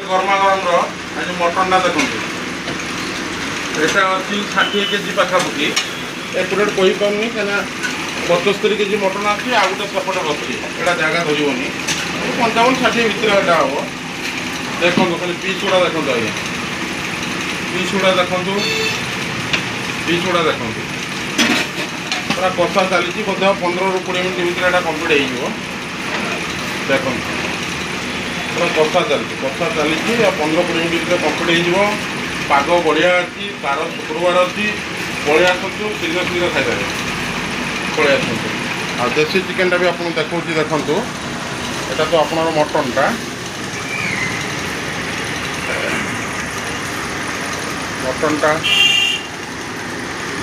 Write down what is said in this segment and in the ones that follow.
गरमा गरम आज मटनटा देखते এটা ଅଛି 60 কেজি পাখাপাখি একুরেট কইপারনি কেন 72 কেজি মটন আছে আর গোটে সেপটে ଅଛି এটা জায়গা ধরিবনি 55 60 ভিতরে এটা হব দেখুন খালি পিস গুড়া দেখুন আଜ୍ଞା পিস গুড়া দেখুন পুরা কষা চালিছি বোধ 15 ରୁ 20 মিনিট ভিতরে এটা কমপ্লিট হয়ে যাব দেখুন পুরা কষা চালিছি আর 15-20 মিনিট ভিতরে কমপ্লিট হয়ে যাব पाग बढ़िया अच्छी तार शुक्रवार अच्छी पलि आसतु शीघ्र शीघ्र खाई पलि आसतु आ देसी चिकेनटा भी आपको देखा देखु यहाँ तो आप मटनटा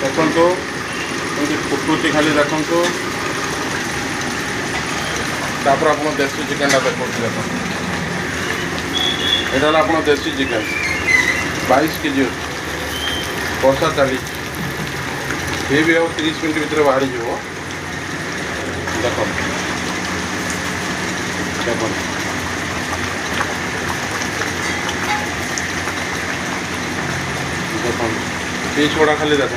देखु फुटुची खाली देखु तापर आप देसी चिकेनटा देखा देखो यहाँ आप देसी चिकेन 22 केजी कषा चली ये भी अब 30 मिनट भीतर बाहरी देख पीस गुड़ा खाली देख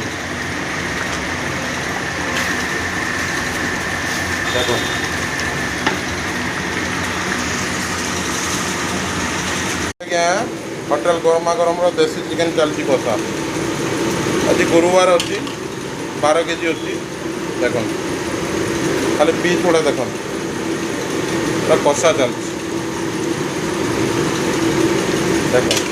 होटेल गरमा गरम देसी चिकेन चलती कषा आज गुरुवार अच्छी 12 केजी अच्छी देख खाली पीस गुड़ा देख कषा चलती देख